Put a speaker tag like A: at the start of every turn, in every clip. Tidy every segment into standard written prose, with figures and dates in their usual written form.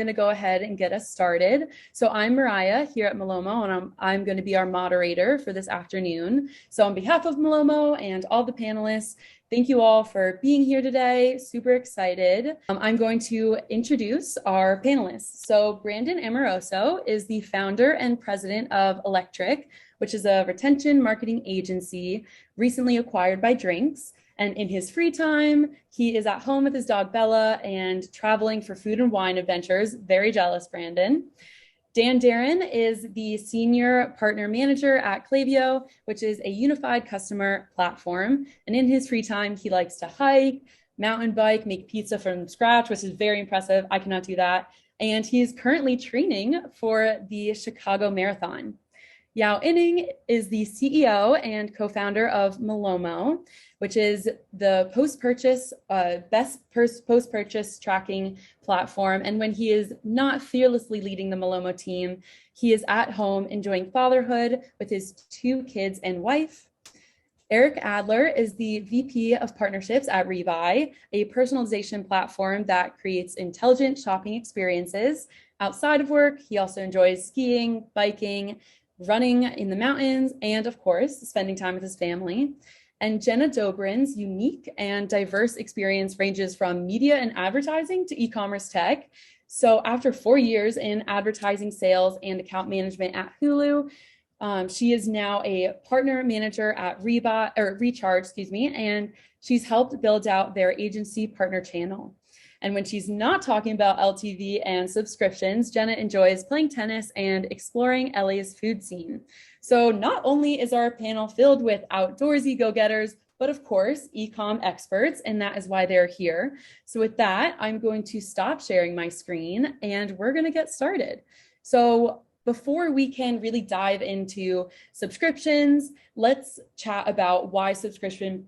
A: Going to go ahead and get us started. So I'm Mariah here at Malomo, and I'm going to be our moderator for this afternoon. So on behalf of Malomo and all the panelists, thank you all for being here today. Super excited. I'm going to introduce our panelists. So Brandon Amoroso is the founder and president of Electriq, which is a retention marketing agency recently acquired by Drinks. And in his free time, he is at home with his dog Bella and traveling for food and wine adventures. Very jealous, Brandon. Dan Darren is the senior partner manager at Klavio, which is a unified customer platform. And in his free time, he likes to hike, mountain bike, make pizza from scratch, which is very impressive. I cannot do that. And he's currently training for the Chicago Marathon. Yao Inning is the CEO and co-founder of Malomo, which is the post-purchase, post-purchase tracking platform. And when he is not fearlessly leading the Malomo team, he is at home enjoying fatherhood with his 2 kids and wife. Eric Adler is the VP of Partnerships at Rebuy, a personalization platform that creates intelligent shopping experiences. Outside of work, he also enjoys skiing, biking, running in the mountains, and of course, spending time with his family. And Jenna Dobrin's unique and diverse experience ranges from media and advertising to e-commerce tech. So after 4 years in advertising sales and account management at Hulu, she is now a partner manager at Recharge, and she's helped build out their agency partner channel. And when she's not talking about LTV and subscriptions, Jenna enjoys playing tennis and exploring LA's food scene. So not only is our panel filled with outdoorsy go-getters, but of course, e-com experts, and that is why they're here. So with that, I'm going to stop sharing my screen and we're going to get started. So before we can really dive into subscriptions, let's chat about why subscription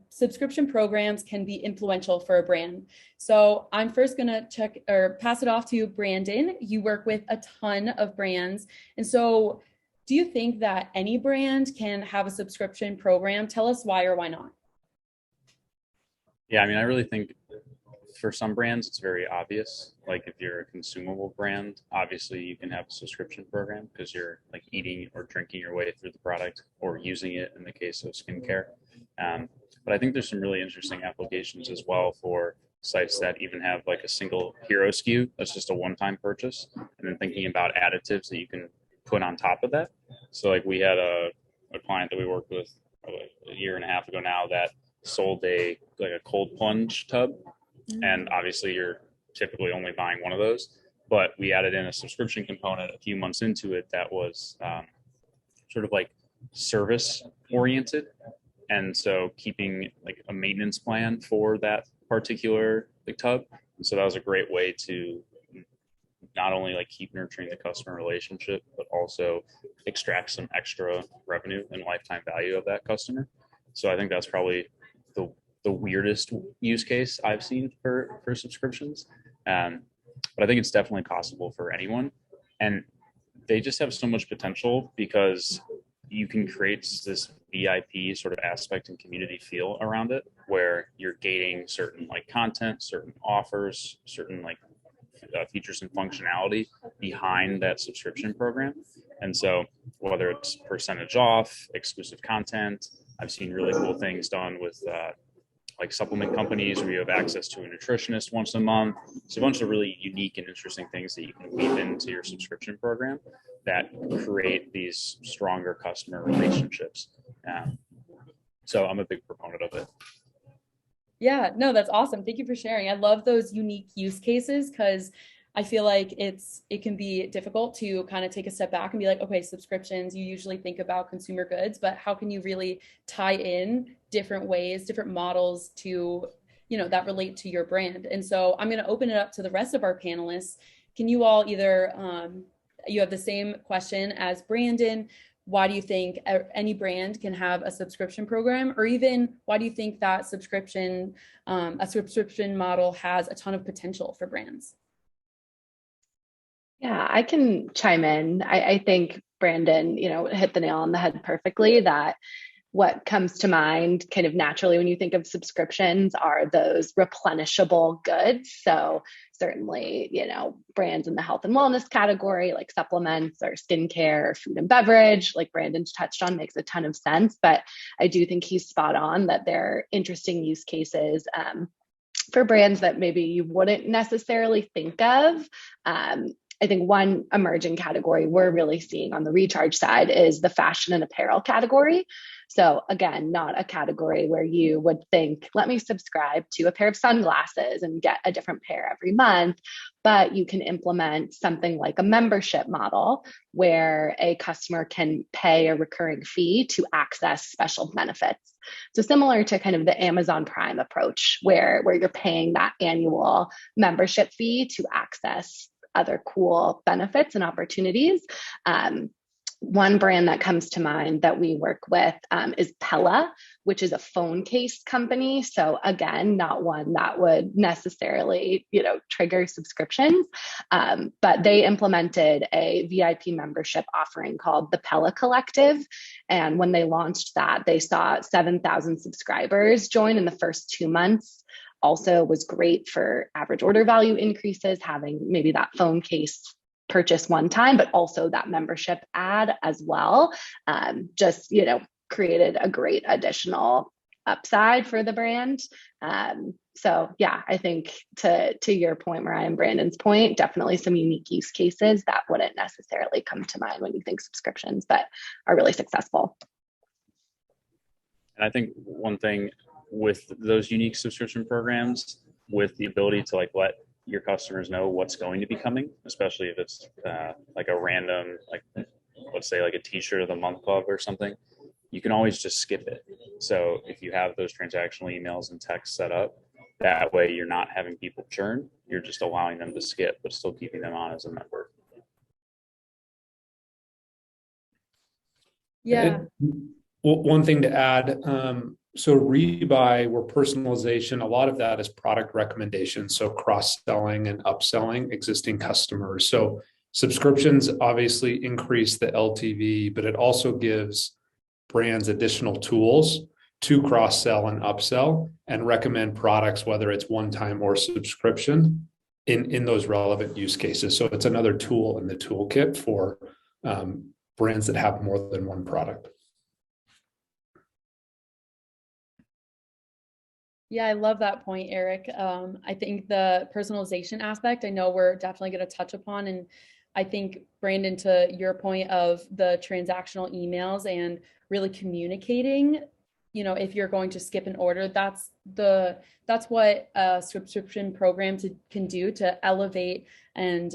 A: programs can be influential for a brand. So I'm first going to pass it off to Brandon. You work with a ton of brands. And so do you think that any brand can have a subscription program? Tell us why or why not.
B: Yeah, I mean, I really think for some brands, it's very obvious. Like if you're a consumable brand, obviously you can have a subscription program because you're like eating or drinking your way through the product or using it in the case of skincare. But I think there's some really interesting applications as well for sites that even have like a single hero SKU that's just a one-time purchase, and then thinking about additives that you can put on top of that. So like we had a client that we worked with a year and a half ago now that sold a cold plunge tub. And obviously you're typically only buying one of those, but we added in a subscription component a few months into it that was sort of like service oriented. And so keeping like a maintenance plan for that particular tub. And so that was a great way to not only like keep nurturing the customer relationship, but also extract some extra revenue and lifetime value of that customer. So I think that's probably the weirdest use case I've seen for subscriptions. But I think it's definitely possible for anyone. And they just have so much potential because you can create this VIP sort of aspect and community feel around it, where you're gating certain like content, certain offers, certain like features and functionality behind that subscription program. And so whether it's percentage off, exclusive content, I've seen really cool things done with like supplement companies where you have access to a nutritionist once a month. It's a bunch of really unique and interesting things that you can weave into your subscription program that create these stronger customer relationships. So I'm a big proponent of it.
A: Yeah, no, that's awesome. Thank you for sharing. I love those unique use cases because I feel like it can be difficult to kind of take a step back and be like, okay, subscriptions, you usually think about consumer goods, but how can you really tie in different ways, different models to, that relate to your brand? And so I'm going to open it up to the rest of our panelists. Can you all either, you have the same question as Brandon, why do you think any brand can have a subscription program, or even why do you think that a subscription model has a ton of potential for brands?
C: Yeah, I can chime in. I think Brandon, hit the nail on the head perfectly that what comes to mind kind of naturally when you think of subscriptions are those replenishable goods. So certainly, brands in the health and wellness category, like supplements or skincare or food and beverage, like Brandon touched on, makes a ton of sense. But I do think he's spot on that there are interesting use cases for brands that maybe you wouldn't necessarily think of. I think one emerging category we're really seeing on the recharge side is the fashion and apparel category. So again, not a category where you would think, let me subscribe to a pair of sunglasses and get a different pair every month, but you can implement something like a membership model where a customer can pay a recurring fee to access special benefits. So similar to kind of the Amazon Prime approach, where you're paying that annual membership fee to access other cool benefits and opportunities. One brand that comes to mind that we work with is Pella, which is a phone case company. So again, not one that would necessarily, trigger subscriptions, but they implemented a VIP membership offering called the Pella Collective. And when they launched that, they saw 7,000 subscribers join in the first 2 months. Also was great for average order value increases, having maybe that phone case purchase one time, but also that membership ad as well. Just, created a great additional upside for the brand. So yeah, I think to your point, Mariah and Brandon's point, definitely some unique use cases that wouldn't necessarily come to mind when you think subscriptions, but are really successful.
B: And I think one thing with those unique subscription programs, with the ability to let your customers know what's going to be coming, especially if it's like a random, let's say a t-shirt of the month club or something, you can always just skip it. So if you have those transactional emails and text set up, that way you're not having people churn, you're just allowing them to skip, but still keeping them on as a member.
A: Yeah.
D: One thing to add, so Rebuy, where personalization, a lot of that is product recommendations, so cross-selling and upselling existing customers. So subscriptions obviously increase the LTV, but it also gives brands additional tools to cross-sell and upsell and recommend products, whether it's one-time or subscription, in those relevant use cases. So it's another tool in the toolkit for brands that have more than one product.
A: Yeah, I love that point, Eric. I think the personalization aspect, I know we're definitely going to touch upon. And I think, Brandon, to your point of the transactional emails and really communicating, if you're going to skip an order, that's what a subscription program can do to elevate and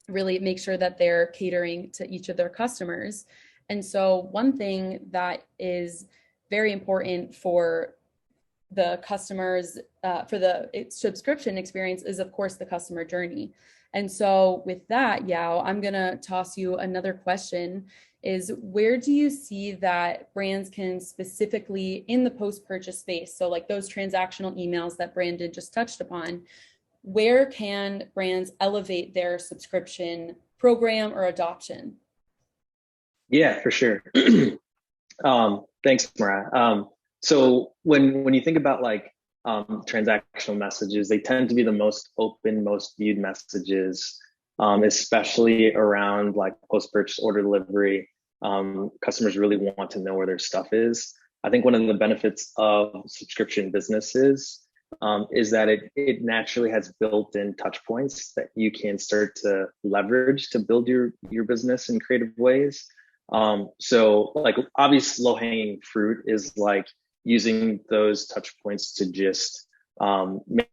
A: really make sure that they're catering to each of their customers. And so one thing that is very important for the customers, for the subscription experience, is of course the customer journey. And so with that, Yao, I'm gonna toss you another question, is where do you see that brands can specifically in the post-purchase space, so like those transactional emails that Brandon just touched upon, where can brands elevate their subscription program or adoption?
E: Yeah, for sure. Thanks, Mariah. So when you think about transactional messages, they tend to be the most open, most viewed messages, especially around post-purchase order delivery. Customers really want to know where their stuff is. I think one of the benefits of subscription businesses is that it naturally has built-in touch points that you can start to leverage to build your business in creative ways. So obvious low-hanging fruit is using those touch points to just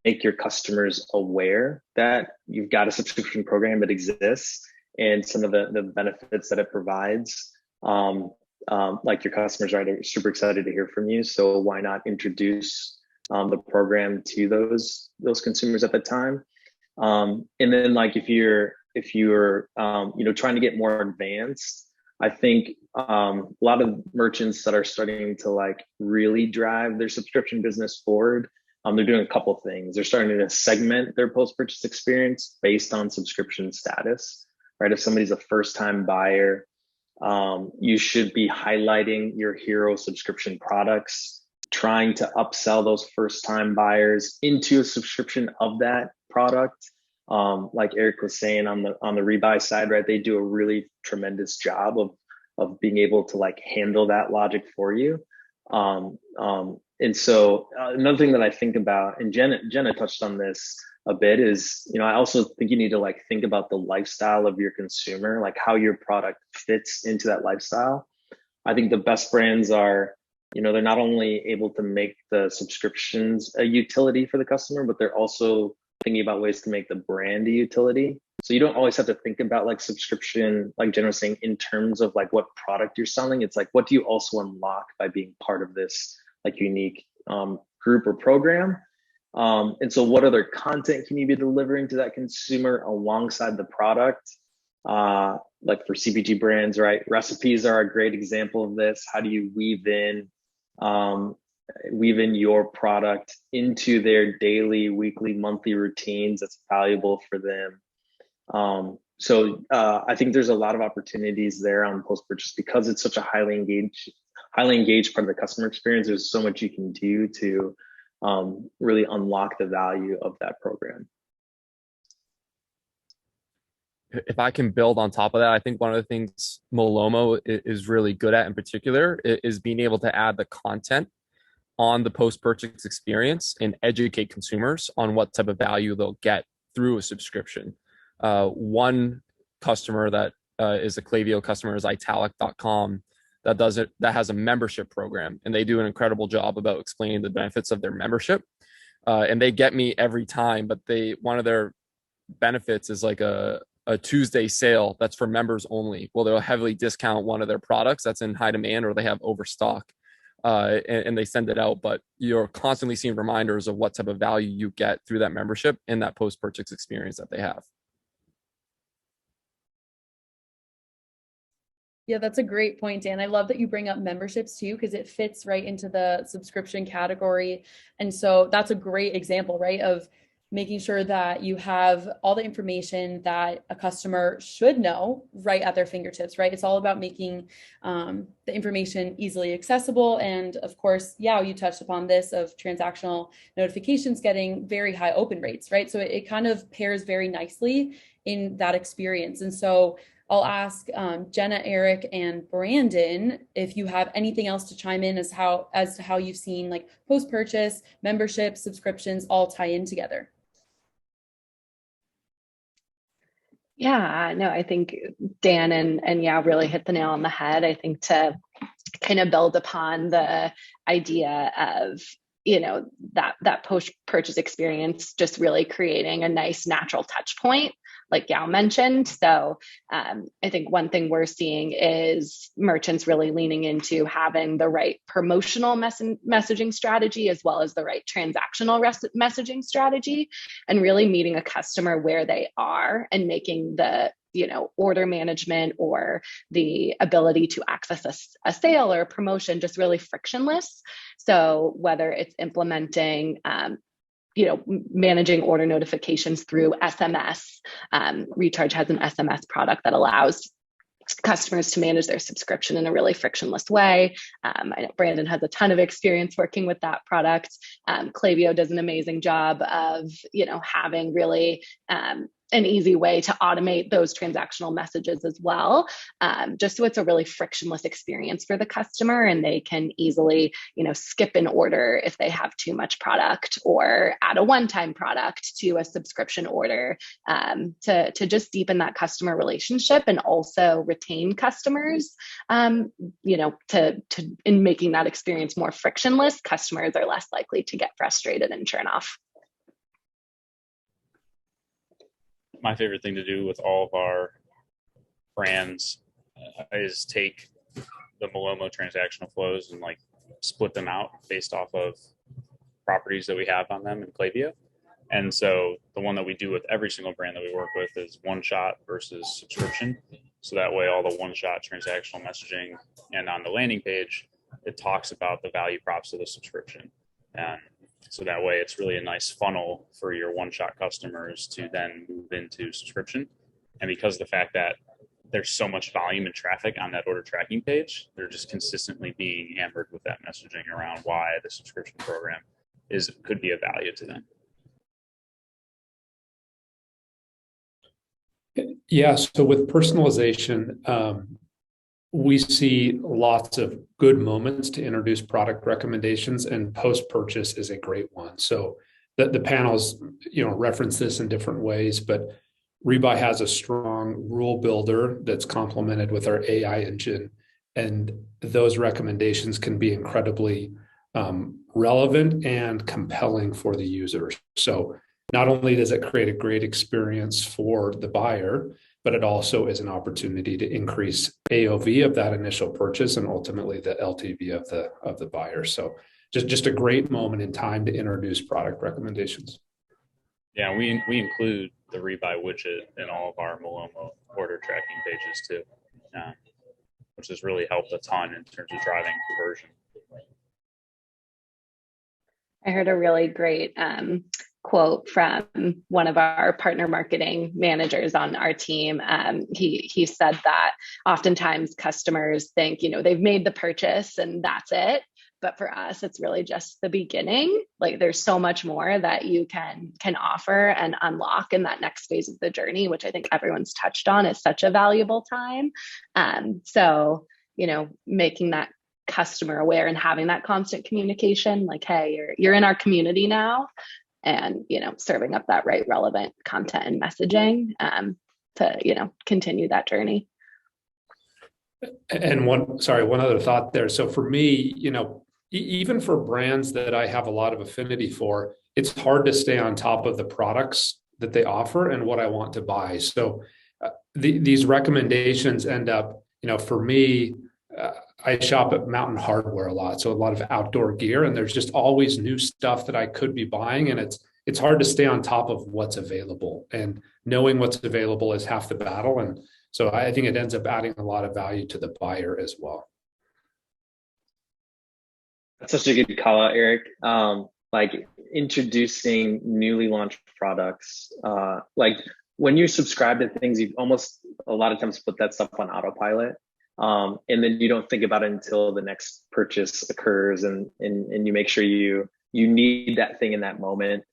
E: make your customers aware that you've got a subscription program that exists and some of the benefits that it provides. Your customers are super excited to hear from you, so why not introduce the program to those consumers at the time? And then if you're trying to get more advanced, I think a lot of merchants that are starting to really drive their subscription business forward, they're doing a couple things. They're starting to segment their post-purchase experience based on subscription status, right? If somebody's a first-time buyer, You should be highlighting your hero subscription products, trying to upsell those first time buyers into a subscription of that product. Like Eric was saying on the Rebuy side, right? They do a really tremendous job of being able to like handle that logic for you. And so another thing that I think about, and Jenna touched on this a bit, is, you know, I also think you need to like think about the lifestyle of your consumer, like how your product fits into that lifestyle. I think the best brands are, you know, they're not only able to make the subscriptions a utility for the customer, but they're also thinking about ways to make the brand a utility. So you don't always have to think about like subscription, like Jen was saying, in terms of like what product you're selling. It's like, what do you also unlock by being part of this like unique group or program? And so what other content can you be delivering to that consumer alongside the product? Like for CPG brands, right? Recipes are a great example of this. How do you weave in your product into their daily, weekly, monthly routines that's valuable for them? So I think there's a lot of opportunities there on post-purchase because it's such a highly engaged part of the customer experience. There's so much you can do to really unlock the value of that program.
F: If I can build on top of that, I think one of the things Malomo is really good at in particular is being able to add the content on the post-purchase experience and educate consumers on what type of value they'll get through a subscription. One customer that is a Klavio customer is Italic.com that has a membership program, and they do an incredible job about explaining the benefits of their membership. And they get me every time, but one of their benefits is like a Tuesday sale that's for members only. Well, they'll heavily discount one of their products that's in high demand or they have overstock, and they send it out. But you're constantly seeing reminders of what type of value you get through that membership and that post-purchase experience that they have.
A: Yeah, that's a great point, Dan. I love that you bring up memberships too, because it fits right into the subscription category. And so that's a great example, right, of making sure that you have all the information that a customer should know right at their fingertips, right? It's all about making the information easily accessible. And of course, yeah, you touched upon this of transactional notifications getting very high open rates, right? So it kind of pairs very nicely in that experience. And so I'll ask Jenna, Eric, and Brandon if you have anything else to chime in as to how you've seen like post-purchase, membership, subscriptions all tie in together.
C: Yeah, no, I think Dan and yeah, really hit the nail on the head. I think to kind of build upon the idea of, you know, that post-purchase experience, just really creating a nice natural touch point, like Yao mentioned. So I think one thing we're seeing is merchants really leaning into having the right promotional messaging strategy as well as the right transactional messaging strategy, and really meeting a customer where they are and making the, you know, order management or the ability to access a sale or a promotion just really frictionless. So whether it's implementing you know, managing order notifications through SMS. Recharge has an SMS product that allows customers to manage their subscription in a really frictionless way. I know Brandon has a ton of experience working with that product. Klavio does an amazing job of, you know, having really an easy way to automate those transactional messages as well, just so it's a really frictionless experience for the customer, and they can easily, you know, skip an order if they have too much product, or add a one-time product to a subscription order, to just deepen that customer relationship and also retain customers. You know, in making that experience more frictionless, customers are less likely to get frustrated and churn off.
B: My favorite thing to do with all of our brands is take the Malomo transactional flows and like split them out based off of properties that we have on them in Klavio. And so the one that we do with every single brand that we work with is one shot versus subscription. So that way all the one shot transactional messaging, and on the landing page, it talks about the value props of the subscription. And so that way it's really a nice funnel for your one-shot customers to then move into subscription. And because of the fact that there's so much volume and traffic on that order tracking page. They're just consistently being hammered with that messaging around why the subscription program could be of value to them.
D: Yeah, so with personalization, we see lots of good moments to introduce product recommendations, and post-purchase is a great one. So the panels, reference this in different ways, but Rebuy has a strong rule builder that's complemented with our AI engine, and those recommendations can be incredibly relevant and compelling for the user. So not only does it create a great experience for the buyer, but it also is an opportunity to increase AOV of that initial purchase and ultimately the LTV of the buyer. So just a great moment in time to introduce product recommendations.
B: Yeah, we include the Rebuy widget in all of our Malomo order tracking pages too, which has really helped a ton in terms of driving conversion.
C: I heard a really great quote from one of our partner marketing managers on our team. He said that oftentimes customers think, they've made the purchase and that's it. But for us, it's really just the beginning. Like there's so much more that you can offer and unlock in that next phase of the journey, which I think everyone's touched on is such a valuable time. So, making that customer aware and having that constant communication, like, hey, you're in our community now, and serving up that right relevant content and messaging to continue that journey.
D: And one other thought there. So for me, even for brands that I have a lot of affinity for, it's hard to stay on top of the products that they offer and what I want to buy. So these recommendations end up, for me, I shop at Mountain Hardware a lot, so a lot of outdoor gear, and there's just always new stuff that I could be buying, and it's hard to stay on top of what's available, and knowing what's available is half the battle. And so I think it ends up adding a lot of value to the buyer as well.
E: That's such a good call out, Eric. Like introducing newly launched products, like when you subscribe to things, you almost a lot of times put that stuff on autopilot. And then you don't think about it until the next purchase occurs, and you make sure you need that thing in that moment.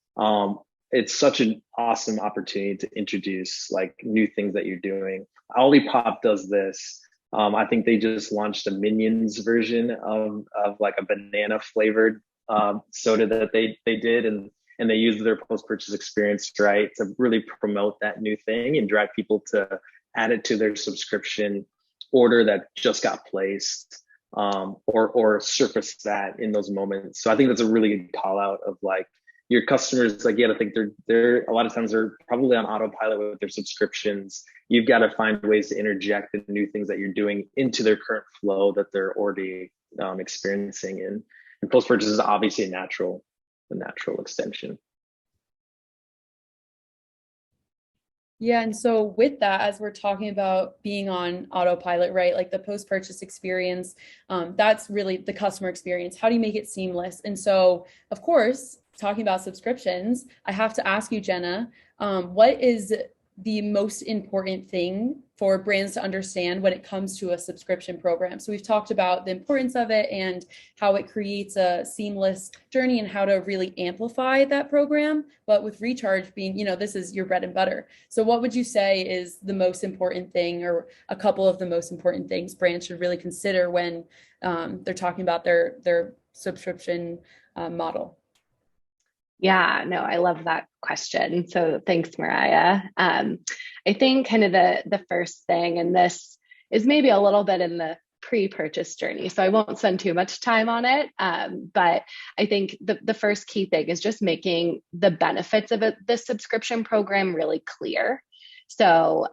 E: It's such an awesome opportunity to introduce like new things that you're doing. Olipop does this. I think they just launched a Minions version of like a banana flavored soda that they did, and they used their post-purchase experience, right, to really promote that new thing and drive people to add it to their subscription order that just got placed, or surface that in those moments. So I think that's a really good call out of like your customers. Like, you got to think they're a lot of times they're probably on autopilot with their subscriptions. You've got to find ways to interject the new things that you're doing into their current flow that they're already experiencing. And post purchase is obviously a natural extension.
A: Yeah, and so with that, as we're talking about being on autopilot, right? Like the post-purchase experience, that's really the customer experience. How do you make it seamless? And so, of course, talking about subscriptions, I have to ask you, Jenna, what is the most important thing for brands to understand when it comes to a subscription program? So we've talked about the importance of it and how it creates a seamless journey and how to really amplify that program. But with Recharge being, this is your bread and butter. So what would you say is the most important thing, or a couple of the most important things brands should really consider when they're talking about their subscription model?
C: Yeah, no, I love that question. So thanks, Mariah. I think kind of the first thing, and this is maybe a little bit in the pre-purchase journey, so I won't spend too much time on it. But I think the first key thing is just making the benefits of the subscription program really clear. So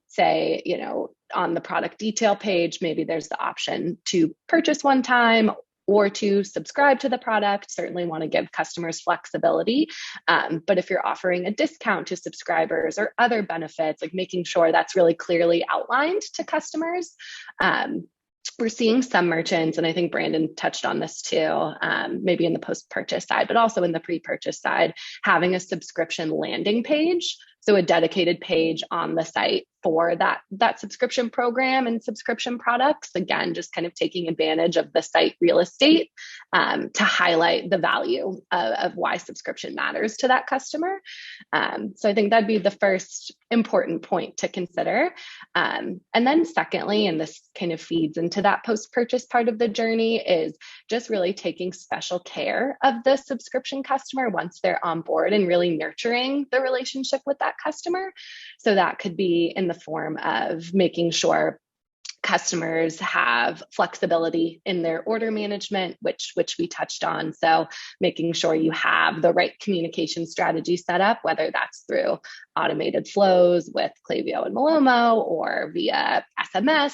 C: say, on the product detail page, maybe there's the option to purchase one time or to subscribe to the product. Certainly want to give customers flexibility. But if you're offering a discount to subscribers or other benefits, like making sure that's really clearly outlined to customers. We're seeing some merchants, and I think Brandon touched on this too, maybe in the post-purchase side, but also in the pre-purchase side, having a subscription landing page. So a dedicated page on the site for that subscription program and subscription products. Again, just kind of taking advantage of the site real estate to highlight the value of why subscription matters to that customer. So I think that'd be the first important point to consider. And then secondly, and this kind of feeds into that post-purchase part of the journey, is just really taking special care of the subscription customer once they're on board and really nurturing the relationship with that customer. So that could be in the form of making sure customers have flexibility in their order management, which we touched on. So making sure you have the right communication strategy set up, whether that's through automated flows with Klaviyo and Malomo or via SMS,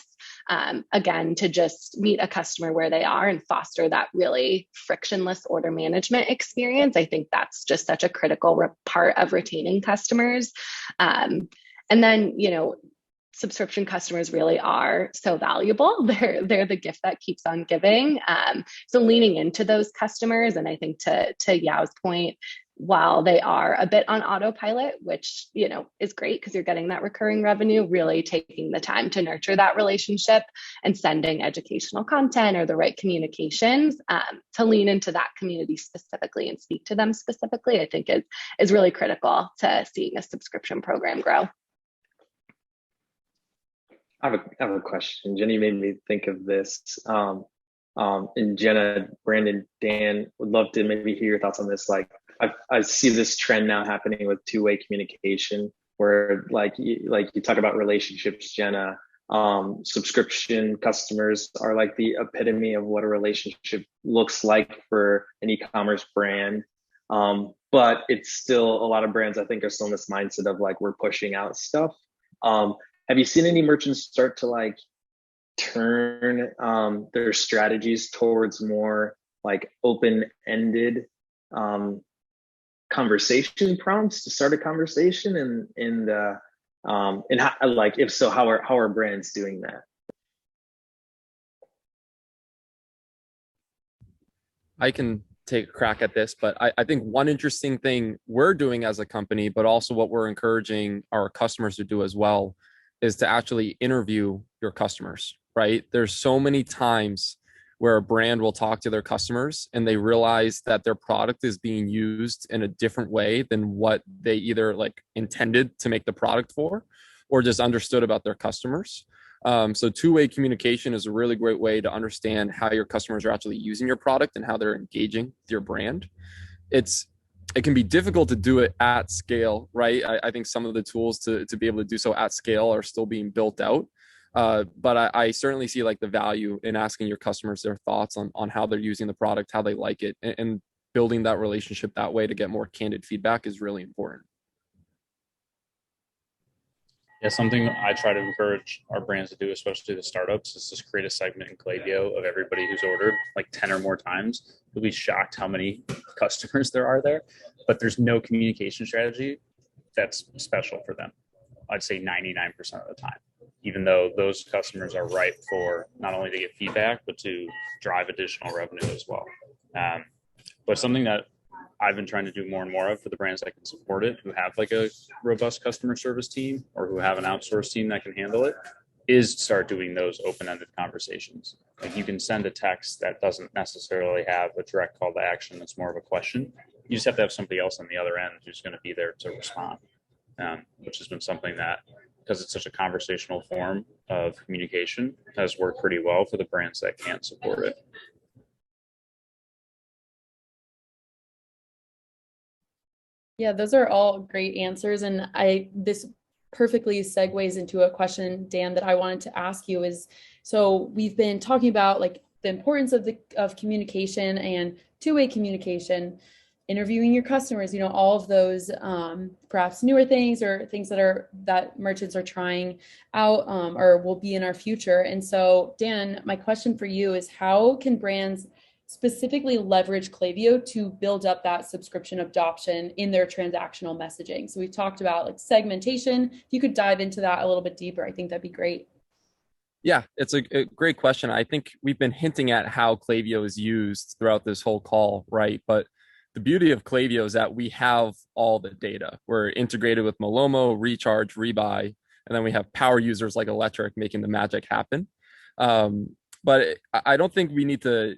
C: again, to just meet a customer where they are and foster that really frictionless order management experience. I think that's just such a critical part of retaining customers. And then, subscription customers really are so valuable. They're the gift that keeps on giving. So leaning into those customers, and I think to Yao's point, while they are a bit on autopilot, which is great because you're getting that recurring revenue, really taking the time to nurture that relationship and sending educational content or the right communications to lean into that community specifically and speak to them specifically, I think is really critical to seeing a subscription program grow.
E: I have a question. Jenny made me think of this. And Jenna, Brandon, Dan, would love to maybe hear your thoughts on this. Like, I see this trend now happening with two-way communication, where like you talk about relationships, Jenna. Subscription customers are like the epitome of what a relationship looks like for an e-commerce brand. But it's still, a lot of brands I think are still in this mindset of like, we're pushing out stuff. Have you seen any merchants start to like turn their strategies towards more like open-ended conversation prompts to start a conversation? And how, like, if so, how are brands doing that?
F: I can take a crack at this, but I think one interesting thing we're doing as a company, but also what we're encouraging our customers to do as well, is to actually interview your customers, right? There's so many times where a brand will talk to their customers and they realize that their product is being used in a different way than what they either like intended to make the product for, or just understood about their customers. So two-way communication is a really great way to understand how your customers are actually using your product and how they're engaging with your brand. It can be difficult to do it at scale, right? I think some of the tools to be able to do so at scale are still being built out. But I certainly see like the value in asking your customers their thoughts on how they're using the product, how they like it, and building that relationship that way to get more candid feedback is really important.
B: Yeah, something I try to encourage our brands to do, especially the startups, is just create a segment in Klaviyo of everybody who's ordered like 10 or more times. You'll be shocked how many customers there are there, but there's no communication strategy that's special for them. I'd say 99% of the time, even though those customers are ripe for not only to get feedback, but to drive additional revenue as well. But something that I've been trying to do more and more of for the brands that can support it, who have like a robust customer service team or who have an outsourced team that can handle it, is start doing those open-ended conversations. Like, you can send a text that doesn't necessarily have a direct call to action. That's more of a question. You just have to have somebody else on the other end who's going to be there to respond, which has been something that, because it's such a conversational form of communication, has worked pretty well for the brands that can't support it.
A: Yeah, those are all great answers. And this perfectly segues into a question, Dan, that I wanted to ask you is, so we've been talking about like the importance of communication and two-way communication, interviewing your customers, all of those perhaps newer things or things that merchants are trying out or will be in our future. And so, Dan, my question for you is, how can brands specifically leverage Klaviyo to build up that subscription adoption in their transactional messaging? So we've talked about like segmentation. If you could dive into that a little bit deeper, I think that'd be great.
F: Yeah, it's a great question. I think we've been hinting at how Klaviyo is used throughout this whole call, right? But the beauty of Klaviyo is that we have all the data. We're integrated with Malomo, Recharge, Rebuy, And then we have power users like Electriq making the magic happen. But I don't think we need to,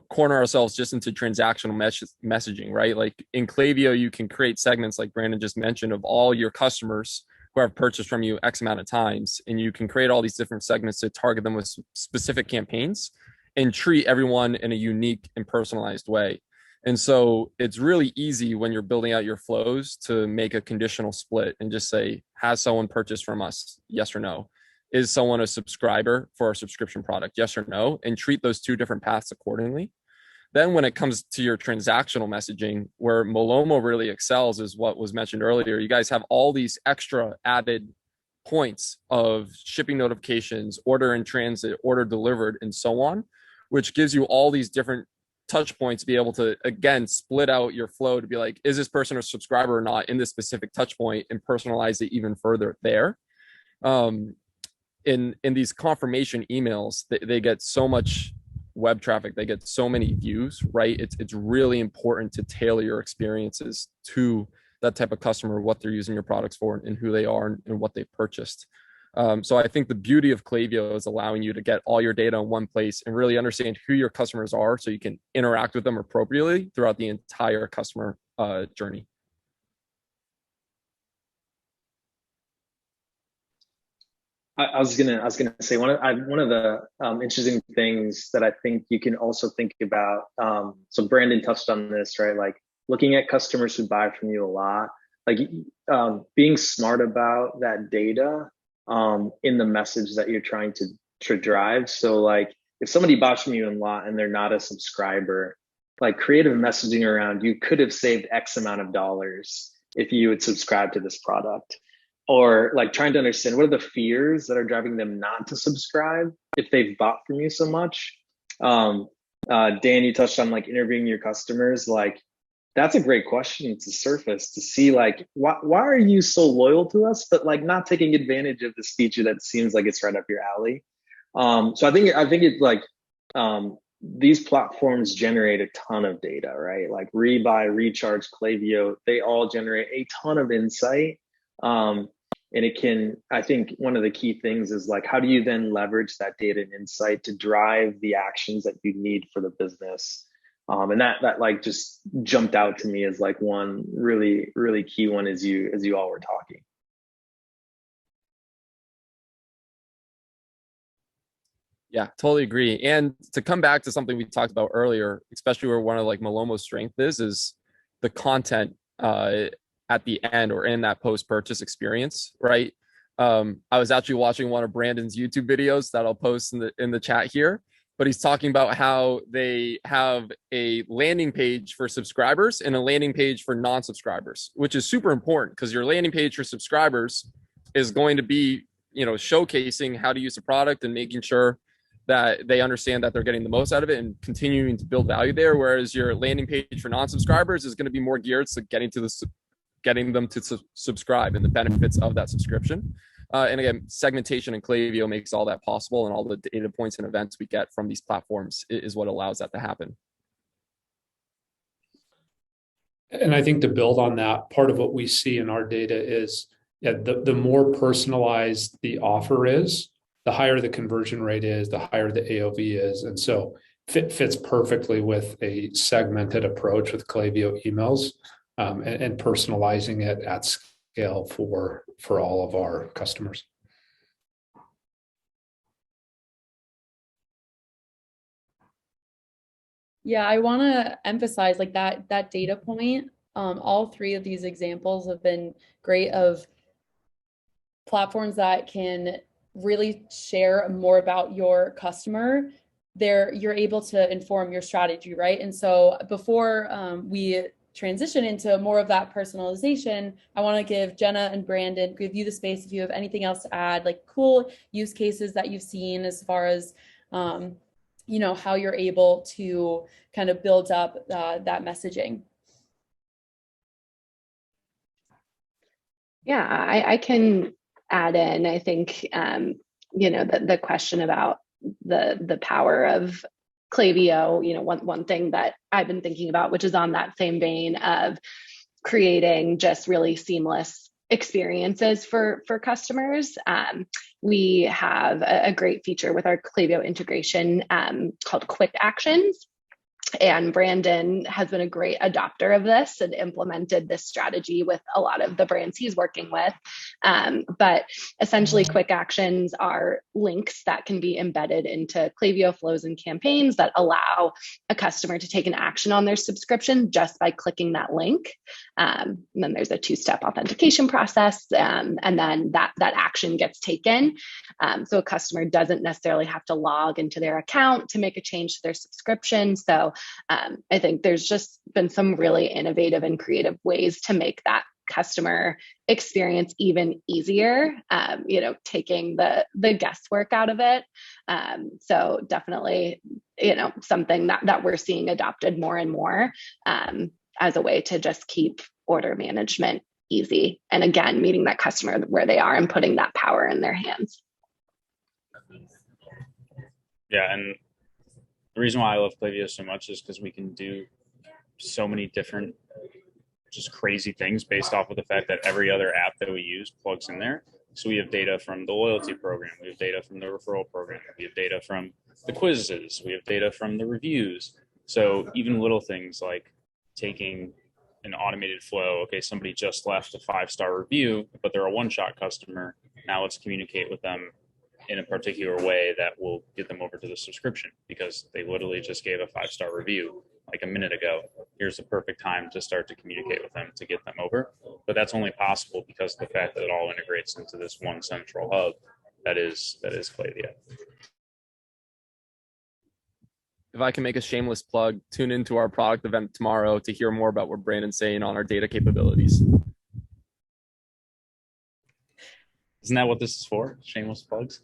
F: corner ourselves just into transactional messaging, right? Like in Klavio, you can create segments like Brandon just mentioned of all your customers who have purchased from you X amount of times. And you can create all these different segments to target them with specific campaigns and treat everyone in a unique and personalized way. And so it's really easy when you're building out your flows to make a conditional split and just say, has someone purchased from us? Yes or no. Is someone a subscriber for our subscription product? Yes or no. And treat those two different paths accordingly. Then when it comes to your transactional messaging, where Malomo really excels is what was mentioned earlier. You guys have all these extra added points of shipping notifications, order in transit, order delivered, and so on, which gives you all these different touch points to be able to, again, split out your flow to be like, is this person a subscriber or not in this specific touch point, and personalize it even further there. In these confirmation emails, they get so much web traffic, they get so many views, right? It's really important to tailor your experiences to that type of customer, what they're using your products for and who they are and what they purchased. So I think the beauty of Klavio is allowing you to get all your data in one place and really understand who your customers are so you can interact with them appropriately throughout the entire customer journey.
E: I was gonna say one of the interesting things that I think you can also think about. So Brandon touched on this, right? Like looking at customers who buy from you a lot, like being smart about that data in the message that you're trying to drive. So like if somebody buys from you a lot and they're not a subscriber, like creative messaging around, you could have saved X amount of dollars if you would subscribe to this product. Or like trying to understand what are the fears that are driving them not to subscribe if they've bought from you so much. Dan, you touched on like interviewing your customers. Like that's a great question to surface to see like why are you so loyal to us, but like not taking advantage of this feature that seems like it's right up your alley. So I think it's like these platforms generate a ton of data, right? Like Rebuy, Recharge, Klavio, they all generate a ton of insight. And it can, I think one of the key things is like, how do you then leverage that data and insight to drive the actions that you need for the business? And that like just jumped out to me as like one really, really key one as you all were talking.
F: Yeah, totally agree. And to come back to something we talked about earlier, especially where one of like Malomo's strength is the content at the end or in that post-purchase experience, right? I was actually watching one of Brandon's YouTube videos that I'll post in the chat here, but he's talking about how they have a landing page for subscribers and a landing page for non-subscribers, which is super important because your landing page for subscribers is going to be, showcasing how to use the product and making sure that they understand that they're getting the most out of it and continuing to build value there. Whereas your landing page for non-subscribers is going to be more geared to getting them to subscribe and the benefits of that subscription. And again, segmentation and Klavio makes all that possible, and all the data points and events we get from these platforms is what allows that to happen.
D: And I think to build on that, part of what we see in our data is the more personalized the offer is, the higher the conversion rate is, the higher the AOV is. And so fits perfectly with a segmented approach with Klaviyo emails. And personalizing it at scale for all of our customers.
A: Yeah, I want to emphasize like that data point. All three of these examples have been great of platforms that can really share more about your customer. You're able to inform your strategy, right? And so before we transition into more of that personalization, I want to give Jenna and Brandon, give you the space if you have anything else to add, like cool use cases that you've seen as far as how you're able to kind of build up that messaging.
C: Yeah, I can add in. I think the question about the power of Klavio, one thing that I've been thinking about, which is on that same vein of creating just really seamless experiences for customers. We have a great feature with our Klavio integration called Quick Actions. And Brandon has been a great adopter of this and implemented this strategy with a lot of the brands he's working with. But essentially, quick actions are links that can be embedded into Klaviyo flows and campaigns that allow a customer to take an action on their subscription just by clicking that link. And then there's a two-step authentication process, and then that action gets taken. So a customer doesn't necessarily have to log into their account to make a change to their subscription. So I think there's just been some really innovative and creative ways to make that customer experience even easier, taking the guesswork out of it. So definitely, something that we're seeing adopted more and more as a way to just keep order management easy. And again, meeting that customer where they are and putting that power in their hands.
B: Yeah, and the reason why I love Klavio so much is because we can do so many different just crazy things based off of the fact that every other app that we use plugs in there. So we have data from the loyalty program, we have data from the referral program, we have data from the quizzes, we have data from the reviews. So even little things like taking an automated flow, okay, somebody just left a 5-star review, but they're a one-shot customer. Now let's communicate with them in a particular way that will get them over to the subscription because they literally just gave a 5-star review like a minute ago. Here's the perfect time to start to communicate with them to get them over. But that's only possible because of the fact that it all integrates into this one central hub that is Klaviyo.
F: If I can make a shameless plug, tune into our product event tomorrow to hear more about what Brandon's saying on our data capabilities.
B: Isn't that what this is for? Shameless plugs?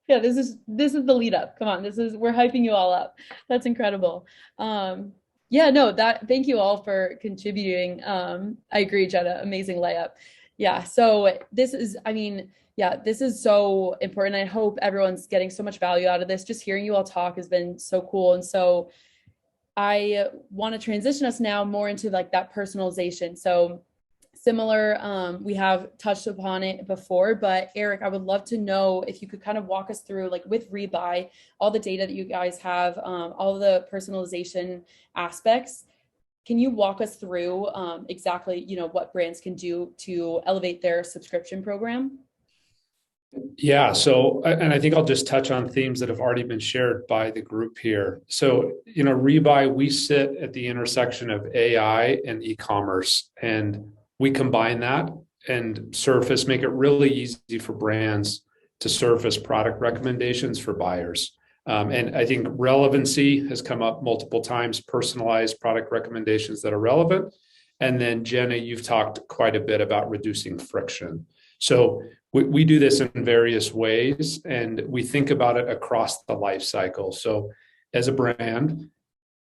A: Yeah, this is the lead up. Come on, we're hyping you all up. That's incredible. Yeah, no, thank you all for contributing. I agree, Jenna, amazing layup. Yeah, so this is so important. I hope everyone's getting so much value out of this. Just hearing you all talk has been so cool. And so I want to transition us now more into like that personalization. So similar, we have touched upon it before, but Eric, I would love to know if you could kind of walk us through, like with Rebuy, all the data that you guys have, all the personalization aspects. Can you walk us through exactly, what brands can do to elevate their subscription program?
D: Yeah. So, and I think I'll just touch on themes that have already been shared by the group here. So, Rebuy, we sit at the intersection of AI and e-commerce, and we combine that and make it really easy for brands to surface product recommendations for buyers. And I think relevancy has come up multiple times, personalized product recommendations that are relevant. And then Jenna, you've talked quite a bit about reducing friction. So we do this in various ways, and we think about it across the life cycle. So as a brand,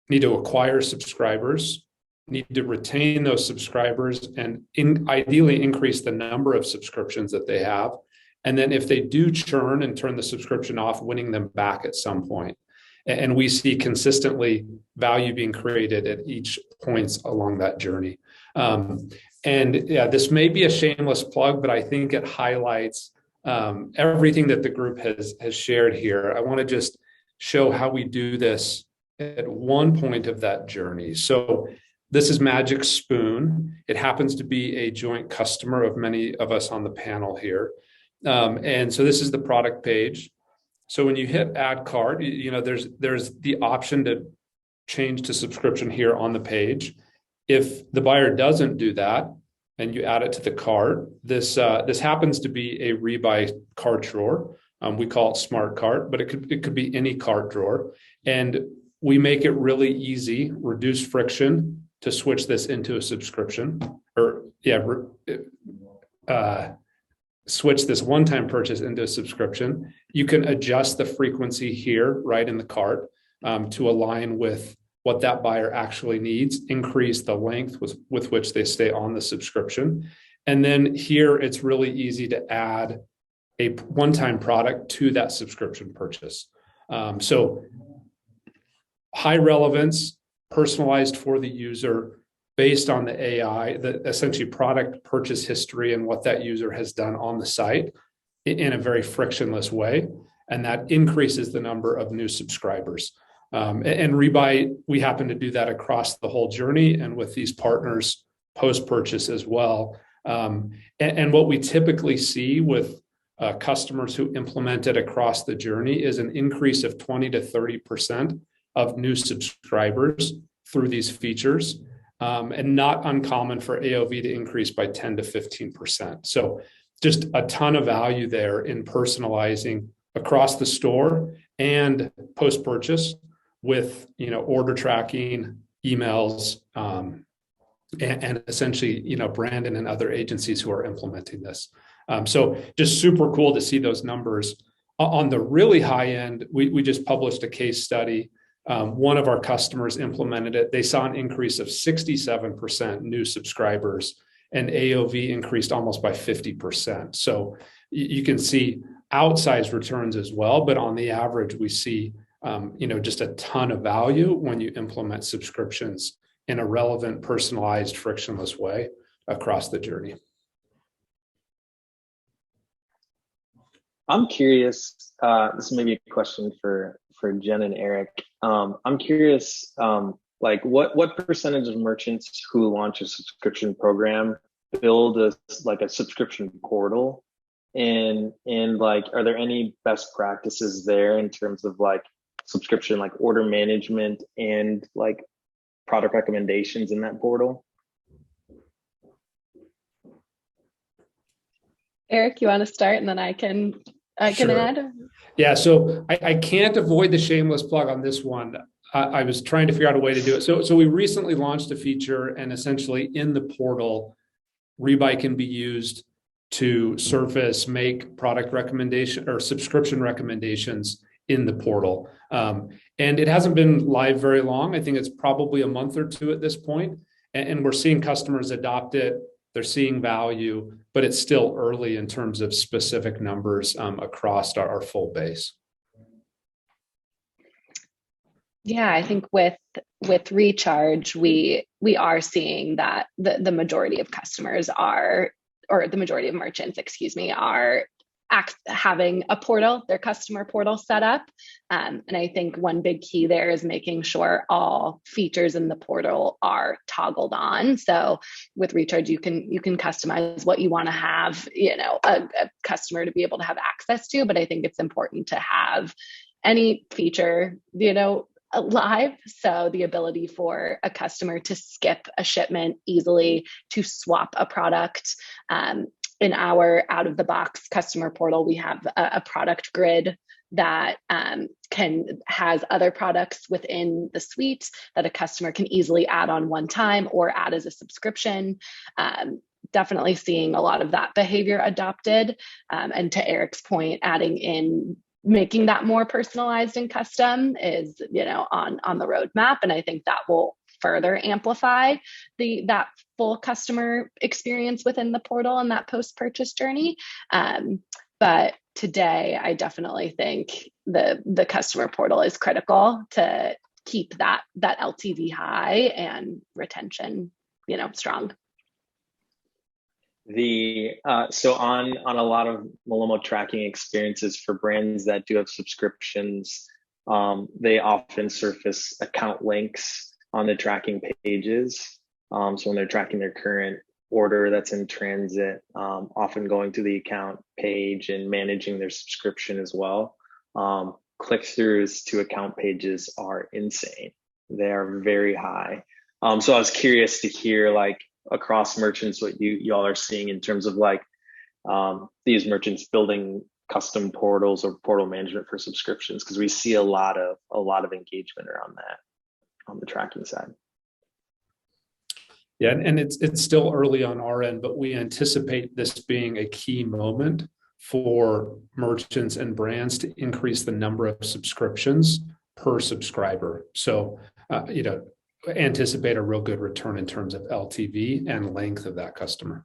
D: need to acquire subscribers, need to retain those subscribers, and ideally increase the number of subscriptions that they have. And then if they do churn and turn the subscription off, winning them back at some point. And we see consistently value being created at each points along that journey. And yeah, this may be a shameless plug, but I think it highlights everything that the group has shared here. I want to just show how we do this at one point of that journey. So this is Magic Spoon. It happens to be a joint customer of many of us on the panel here. And so this is the product page. So when you hit add cart, there's the option to change to subscription here on the page. If the buyer doesn't do that and you add it to the cart, this happens to be a Rebuy cart drawer. We call it Smart Cart, but it could be any cart drawer. And we make it really easy, reduce friction to switch this into a subscription, switch this one-time purchase into a subscription. You can adjust the frequency here right in the cart to align with what that buyer actually needs, increase the length with which they stay on the subscription. And then here, it's really easy to add a one-time product to that subscription purchase. So high relevance, personalized for the user, based on the AI, the essentially product purchase history and what that user has done on the site in a very frictionless way. And that increases the number of new subscribers. And Rebuy, we happen to do that across the whole journey and with these partners post-purchase as well. And what we typically see with customers who implement it across the journey is an increase of 20 to 30% of new subscribers through these features, and not uncommon for AOV to increase by 10 to 15%. So just a ton of value there in personalizing across the store and post-purchase with, order tracking, emails, and essentially, Brandon and other agencies who are implementing this. So just super cool to see those numbers. On the really high end, we just published a case study. One of our customers implemented it. They saw an increase of 67% new subscribers, and AOV increased almost by 50%. So you can see outsized returns as well, but on the average, we see just a ton of value when you implement subscriptions in a relevant, personalized, frictionless way across the journey.
E: I'm curious, this may be a question for Jen and Eric. I'm curious, what percentage of merchants who launch a subscription program build a subscription portal? And are there any best practices there in terms of subscription, order management and product recommendations in that portal?
C: Eric, you want to start, and then I can add?
D: Yeah, so I can't avoid the shameless plug on this one. I was trying to figure out a way to do it. So we recently launched a feature, and essentially in the portal, Rebuy can be used to make product recommendation or subscription recommendations in the portal. And it hasn't been live very long. I think it's probably a month or two at this point. And we're seeing customers adopt it. They're seeing value, but it's still early in terms of specific numbers across our full base.
C: Yeah, I think with Recharge, we are seeing that the majority of customers or the majority of merchants, are having a portal, their customer portal set up. And I think one big key there is making sure all features in the portal are toggled on. So with Recharge, you can customize what you want to have, a customer to be able to have access to. But I think it's important to have any feature, live. So the ability for a customer to skip a shipment easily, to swap a product. In our out-of-the-box customer portal, we have a product grid that has other products within the suite that a customer can easily add on one time or add as a subscription. Definitely seeing a lot of that behavior adopted. And to Eric's point, adding in making that more personalized and custom is, on the roadmap. And I think that will further amplify that full customer experience within the portal and that post-purchase journey. But today, I definitely think the customer portal is critical to keep that LTV high and retention, strong.
E: So on a lot of Malomo tracking experiences for brands that do have subscriptions, they often surface account links on the tracking pages. So when they're tracking their current order that's in transit, often going to the account page and managing their subscription as well. Click-throughs to account pages are insane. They are very high. So I was curious to hear across merchants what y'all are seeing in terms of these merchants building custom portals or portal management for subscriptions, because we see a lot of engagement around that on the tracking side.
D: Yeah, and it's still early on our end, but we anticipate this being a key moment for merchants and brands to increase the number of subscriptions per subscriber. So, anticipate a real good return in terms of LTV and length of that customer.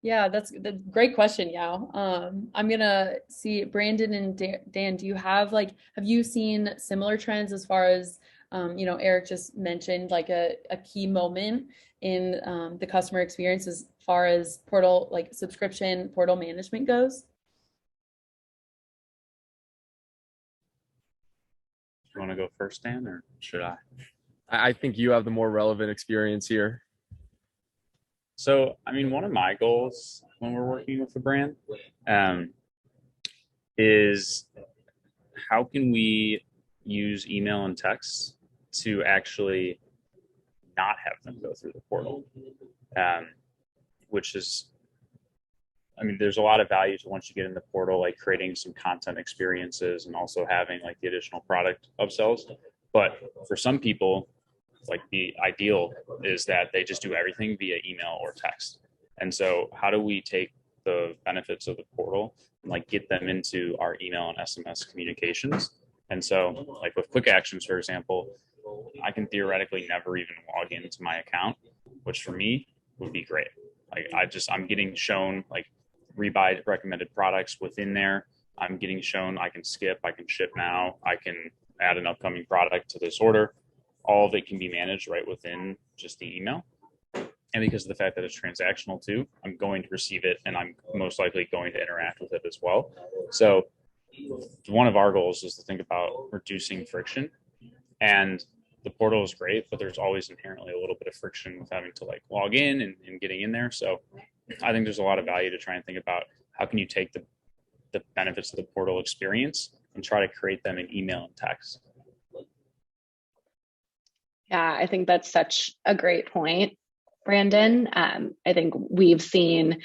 A: Yeah, that's a great question, Yao. I'm gonna see Brandon and Dan, do you have have you seen similar trends as far as Eric just mentioned like a key moment in the customer experience as far as portal like subscription portal management goes?
B: You want to go first, Dan, or should I?
F: I think you have the more relevant experience here.
B: So, I mean, one of my goals when we're working with a brand is how can we use email and text to actually not have them go through the portal, which is, I mean, there's a lot of value to once you get in the portal, like creating some content experiences and also having like the additional product upsells. But for some people, like the ideal is that they just do everything via email or text. And so how do we take the benefits of the portal and like get them into our email and SMS communications? And so like with quick actions, for example, I can theoretically never even log into my account, which for me would be great. Like I'm getting shown like Rebuy recommended products within there. I'm getting shown I can skip, I can ship now, I can add an upcoming product to this order. All of it can be managed right within just the email. And because of the fact that it's transactional too, I'm going to receive it and I'm most likely going to interact with it as well. So one of our goals is to think about reducing friction. And the portal is great, but there's always inherently a little bit of friction with having to like log in and getting in there. So I think there's a lot of value to try and think about how can you take the benefits of the portal experience and try to create them in email and text.
C: Yeah, I think that's such a great point, Brandon. I think we've seen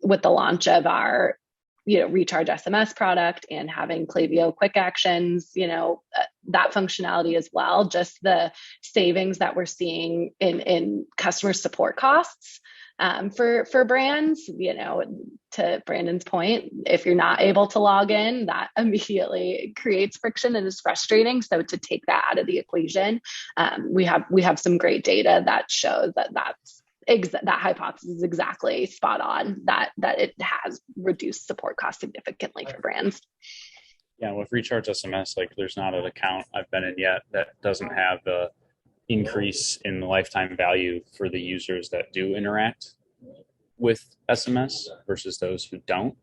C: with the launch of our recharge SMS product and having Klavio quick actions, that functionality as well, just the savings that we're seeing in customer support costs for brands, to Brandon's point, if you're not able to log in, that immediately creates friction and is frustrating. So to take that out of the equation, we have some great data that shows that that hypothesis is exactly spot on, that it has reduced support costs significantly for brands.
B: Yeah, with Recharge SMS, like there's not an account I've been in yet that doesn't have the increase in the lifetime value for the users that do interact with SMS versus those who don't.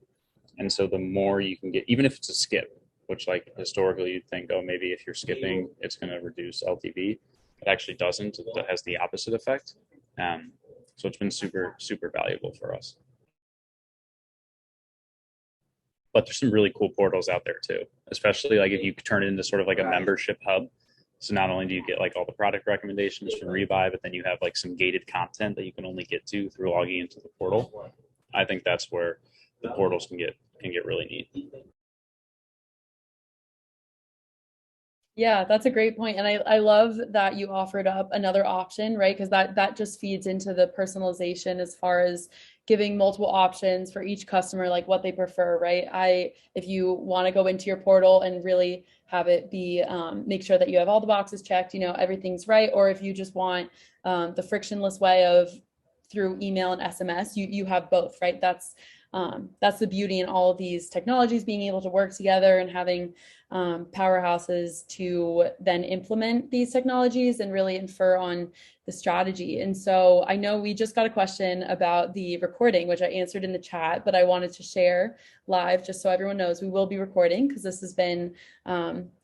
B: And so the more you can get, even if it's a skip, which like historically you'd think, oh, maybe if you're skipping, it's going to reduce LTV. It actually doesn't. It has the opposite effect. So it's been super, super valuable for us. But there's some really cool portals out there too, especially like if you turn it into sort of like a membership hub. So not only do you get like all the product recommendations from Rebuy, but then you have like some gated content that you can only get to through logging into the portal. I think that's where the portals can get really neat.
A: Yeah, that's a great point. And I love that you offered up another option, right? Because that just feeds into the personalization as far as giving multiple options for each customer, like what they prefer, right? If you want to go into your portal and really have it be, make sure that you have all the boxes checked, everything's right. Or if you just want the frictionless way of through email and SMS, you have both, right? That's the beauty in all of these technologies being able to work together and having powerhouses to then implement these technologies and really infer on the strategy. And so I know we just got a question about the recording, which I answered in the chat, but I wanted to share live just so everyone knows we will be recording because this has been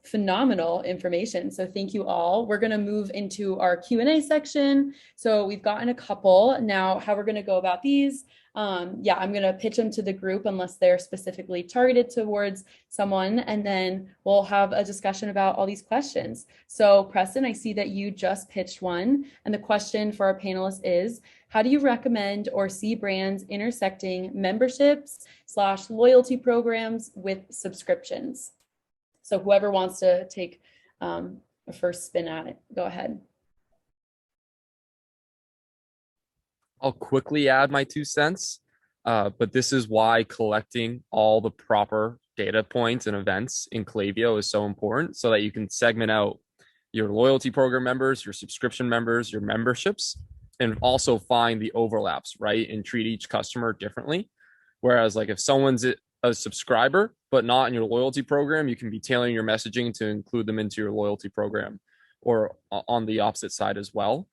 A: phenomenal information. So thank you all. We're going to move into our Q&A section. So we've gotten a couple. Now, how we're going to go about these, I'm going to pitch them to the group unless they're specifically targeted towards someone, and then we'll have a discussion about all these questions. So Preston, I see that you just pitched one, and the question for our panelists is, how do you recommend or see brands intersecting memberships/loyalty programs with subscriptions? So whoever wants to take a first spin at it, go ahead.
F: I'll quickly add my 2 cents, but this is why collecting all the proper data points and events in Klavio is so important, so that you can segment out your loyalty program members, your subscription members, your memberships, and also find the overlaps, right? And treat each customer differently. Whereas like if someone's a subscriber, but not in your loyalty program, you can be tailoring your messaging to include them into your loyalty program, or on the opposite side as well.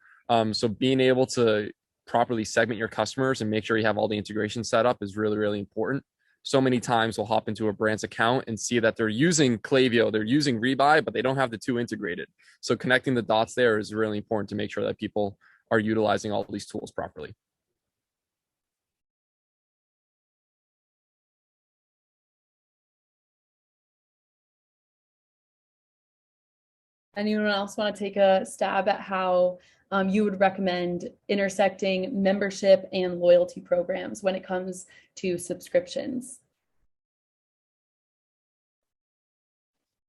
F: So being able to properly segment your customers and make sure you have all the integration set up is really, really important. So many times we'll hop into a brand's account and see that they're using Klavio, they're using Rebuy, but they don't have the two integrated. So connecting the dots there is really important to make sure that people are utilizing all these tools properly.
A: Anyone else want to take a stab at how you would recommend intersecting membership and loyalty programs when it comes to subscriptions?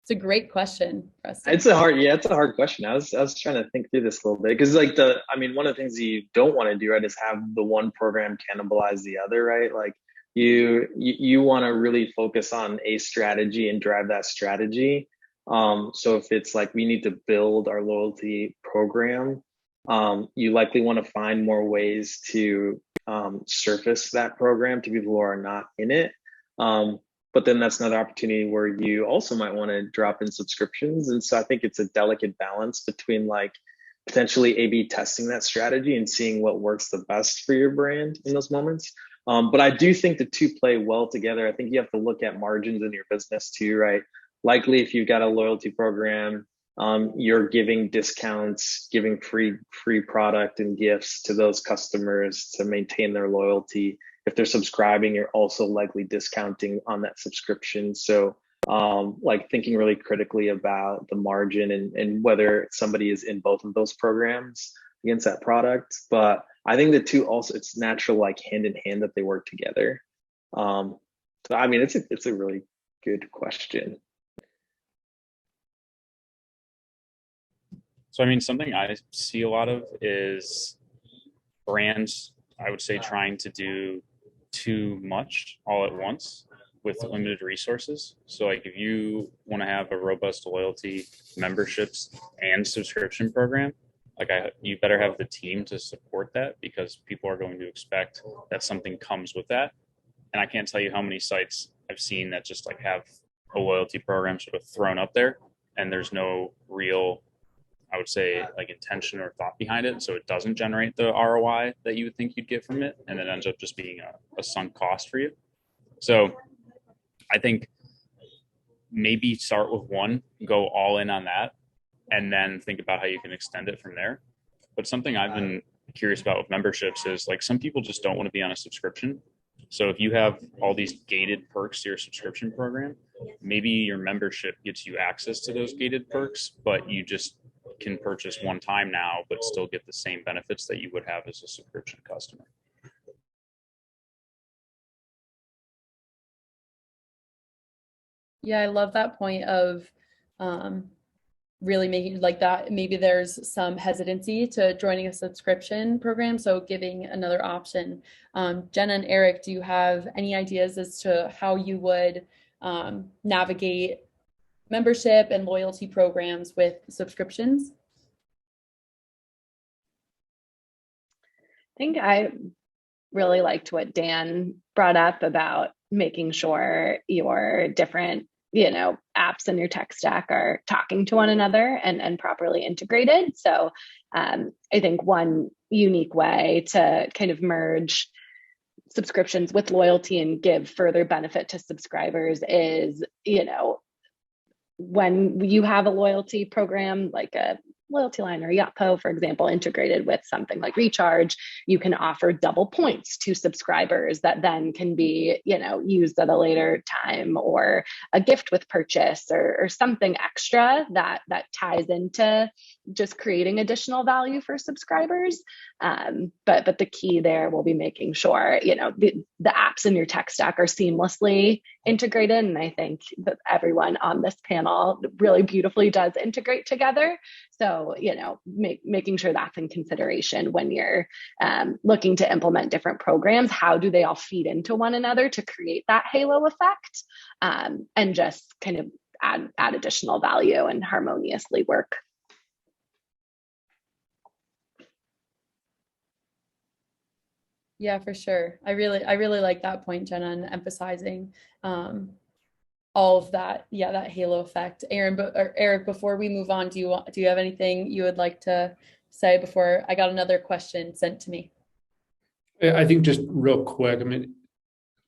A: It's a great question, Preston.
E: It's a hard question. I was trying to think through this a little bit, because like one of the things that you don't want to do, right, is have the one program cannibalize the other, right? Like you want to really focus on a strategy and drive that strategy. So if it's like we need to build our loyalty program, you likely want to find more ways to surface that program to people who are not in it. But then that's another opportunity where you also might want to drop in subscriptions. And so I think it's a delicate balance between like potentially A/B testing that strategy and seeing what works the best for your brand in those moments. But I do think the two play well together. I think you have to look at margins in your business too, right? Likely if you've got a loyalty program, you're giving discounts, giving free product and gifts to those customers to maintain their loyalty. If they're subscribing, you're also likely discounting on that subscription. So like thinking really critically about the margin and whether somebody is in both of those programs against that product. But I think the two also, it's natural, like hand in hand, that they work together. So I mean, it's a really good question.
B: So, I mean, something I see a lot of is brands, I would say, trying to do too much all at once with limited resources. So, like, if you want to have a robust loyalty, memberships, and subscription program, like, you better have the team to support that, because people are going to expect that something comes with that. And I can't tell you how many sites I've seen that just like have a loyalty program sort of thrown up there, and there's no real, I would say, like intention or thought behind it. So it doesn't generate the ROI that you would think you'd get from it. And it ends up just being a sunk cost for you. So I think maybe start with one, go all in on that, and then think about how you can extend it from there. But something I've been curious about with memberships is like some people just don't want to be on a subscription. So if you have all these gated perks to your subscription program, maybe your membership gets you access to those gated perks, but you just can purchase one time now, but still get the same benefits that you would have as a subscription customer.
A: Yeah, I love that point of really making like that. Maybe there's some hesitancy to joining a subscription program, so giving another option. Jenna and Eric, do you have any ideas as to how you would navigate membership and loyalty programs with subscriptions?
C: I think I really liked what Dan brought up about making sure your different, apps in your tech stack are talking to one another and properly integrated. So I think one unique way to kind of merge subscriptions with loyalty and give further benefit to subscribers is, when you have a loyalty program like a loyalty line or Yotpo, for example, integrated with something like Recharge, you can offer double points to subscribers that then can be, used at a later time, or a gift with purchase, or something extra that ties into just creating additional value for subscribers. But the key there will be making sure, the apps in your tech stack are seamlessly integrated. And I think that everyone on this panel really beautifully does integrate together. So, making sure that's in consideration when you're looking to implement different programs. How do they all feed into one another to create that halo effect, and just kind of add additional value and harmoniously work?
A: Yeah, for sure. I really like that point, Jenna, and emphasizing all of that. Yeah, that halo effect. Aaron, or Eric, before we move on, do you have anything you would like to say before I got another question sent to me?
D: I think just real quick, I mean,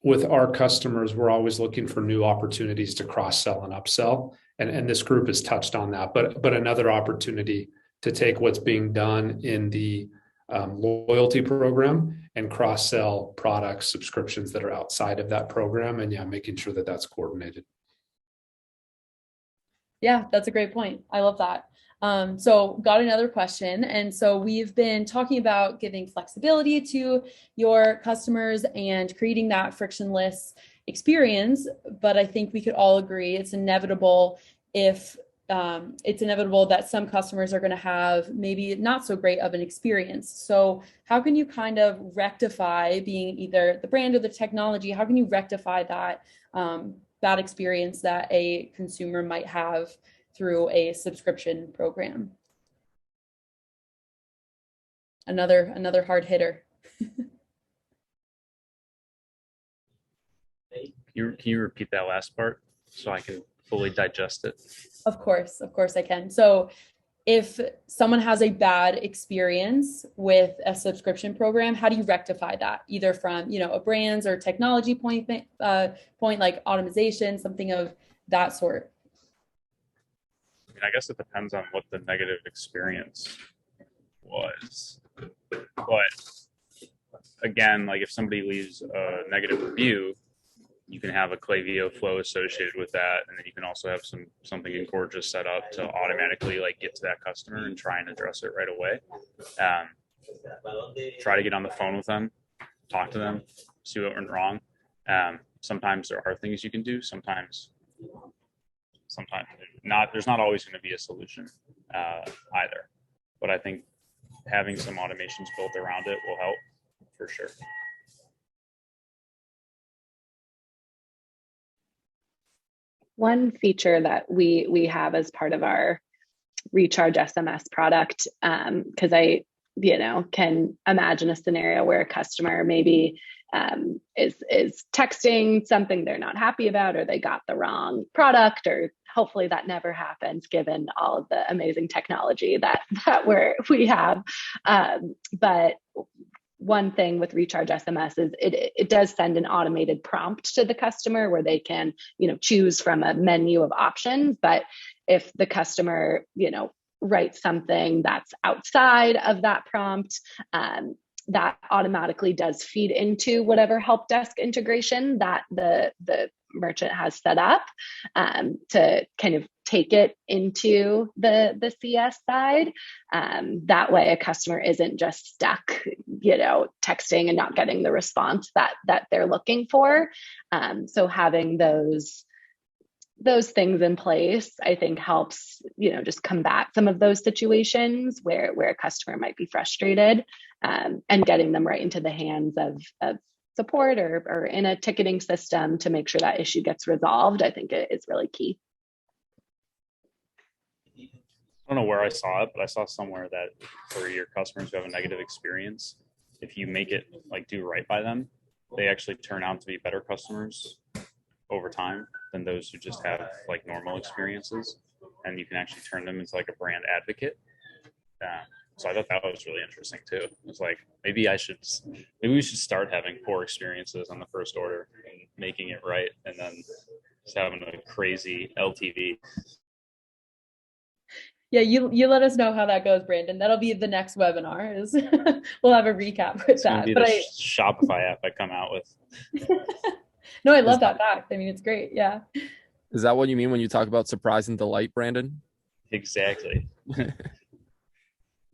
D: with our customers, we're always looking for new opportunities to cross-sell and upsell. And this group has touched on that, but another opportunity to take what's being done in the loyalty program and cross-sell products, subscriptions that are outside of that program. And yeah, making sure that that's coordinated.
A: Yeah, that's a great point. I love that. So got another question. And so we've been talking about giving flexibility to your customers and creating that frictionless experience. But I think we could all agree it's inevitable if it's inevitable that some customers are going to have maybe not so great of an experience. So how can you kind of rectify, being either the brand or the technology, how can you rectify that bad experience that a consumer might have through a subscription program? Another hard hitter.
B: Can you repeat that last part so I can fully digest it?
A: Of course I can. So if someone has a bad experience with a subscription program, how do you rectify that? Either from, a brand's or technology point like automation, something of that sort.
B: I mean, I guess it depends on what the negative experience was. But again, like if somebody leaves a negative review, you can have a Klavio flow associated with that, and then you can also have something in Gorgeous set up to automatically like get to that customer and try and address it right away. Try to get on the phone with them, talk to them, see what went wrong. Sometimes there are things you can do. Sometimes not. There's not always going to be a solution either. But I think having some automations built around it will help for sure.
C: One feature that we have as part of our Recharge SMS product, because I can imagine a scenario where a customer maybe is texting something they're not happy about, or they got the wrong product, or hopefully that never happens given all of the amazing technology that we have. But one thing with Recharge SMS is it does send an automated prompt to the customer where they can, choose from a menu of options. But if the customer, writes something that's outside of that prompt, that automatically does feed into whatever help desk integration that the merchant has set up to kind of take it into the CS side. That way a customer isn't just stuck, texting and not getting the response that they're looking for. So having those things in place, I think helps, just combat some of those situations where a customer might be frustrated, and getting them right into the hands of support or in a ticketing system to make sure that issue gets resolved, I think it is really key.
B: I don't know where I saw it, but I saw somewhere that for your customers who have a negative experience, if you make it like do right by them, they actually turn out to be better customers over time than those who just have like normal experiences, and you can actually turn them into like a brand advocate. So I thought that was really interesting too. It's like maybe we should start having poor experiences on the first order and making it right, and then just having a crazy LTV.
A: Yeah, you let us know how that goes, Brandon. That'll be the next webinar. We'll have a recap with
B: It's
A: that.
B: Be
A: But
B: the Shopify app I come out with.
A: No, I love that fact. I mean, it's great. Yeah.
F: Is that what you mean when you talk about surprise and delight, Brandon?
B: Exactly.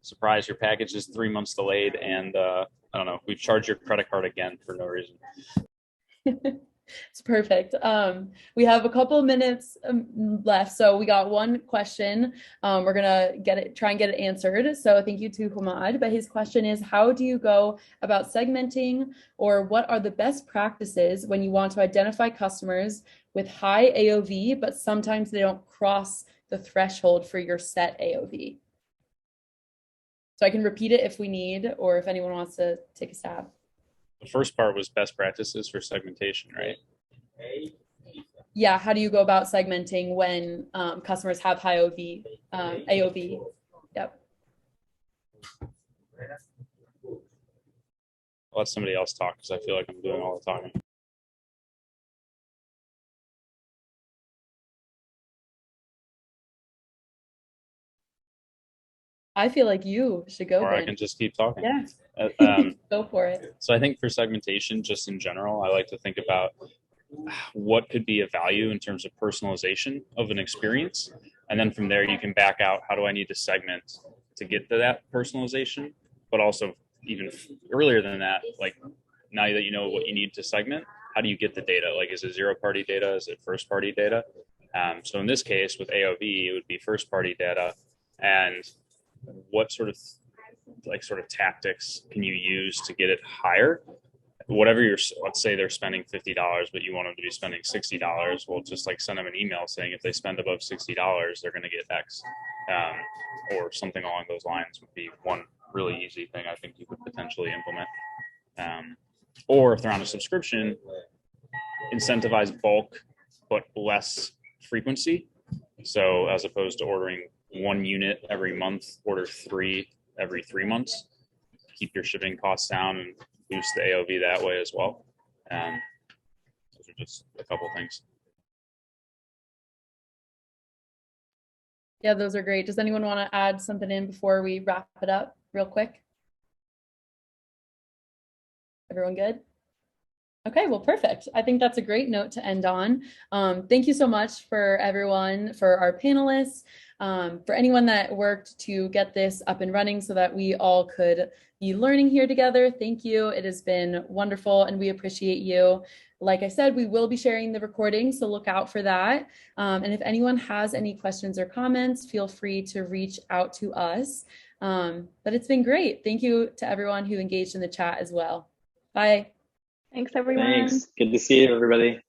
B: Surprise, your package is 3 months delayed, and I don't know, we've charged your credit card again for no reason.
A: It's perfect. We have a couple of minutes left, so we got one question. We're gonna try and get it answered. So thank you to Hamad. But his question is, how do you go about segmenting, or what are the best practices when you want to identify customers with high AOV, but sometimes they don't cross the threshold for your set AOV? So I can repeat it if we need, or if anyone wants to take a stab.
B: The first part was best practices for segmentation, right?
A: Yeah, how do you go about segmenting when customers have high AOV? Yep.
B: I'll let somebody else talk because I feel like I'm doing all the talking.
A: I feel like you should go.
B: Or I
A: Ben.
B: can just keep talking.
A: Yeah. Go for it.
B: So I think for segmentation, just in general, I like to think about what could be a value in terms of personalization of an experience. And then from there, you can back out how do I need to segment to get to that personalization, but also even earlier than that, like now that you know what you need to segment, how do you get the data? Like, is it zero party data? Is it first party data? So in this case with AOV, it would be first party data. And what sort of tactics can you use to get it higher? Whatever let's say they're spending $50, but you want them to be spending $60. Well, just like send them an email saying if they spend above $60, they're going to get X, or something along those lines would be one really easy thing I think you could potentially implement. Or if they're on a subscription, incentivize bulk but less frequency. So as opposed to ordering 1 unit every month, order 3 every 3 months. Keep your shipping costs down and boost the AOV that way as well. Those are just a couple things.
A: Yeah, those are great. Does anyone want to add something in before we wrap it up real quick? Everyone good? Okay, well, perfect. I think that's a great note to end on. Thank you so much for everyone, for our panelists, for anyone that worked to get this up and running so that we all could be learning here together. Thank you. It has been wonderful and we appreciate you. Like I said, we will be sharing the recording, so look out for that. And if anyone has any questions or comments, feel free to reach out to us. But it's been great. Thank you to everyone who engaged in the chat as well. Bye.
C: Thanks, everyone.
E: Thanks. Good to see you, everybody.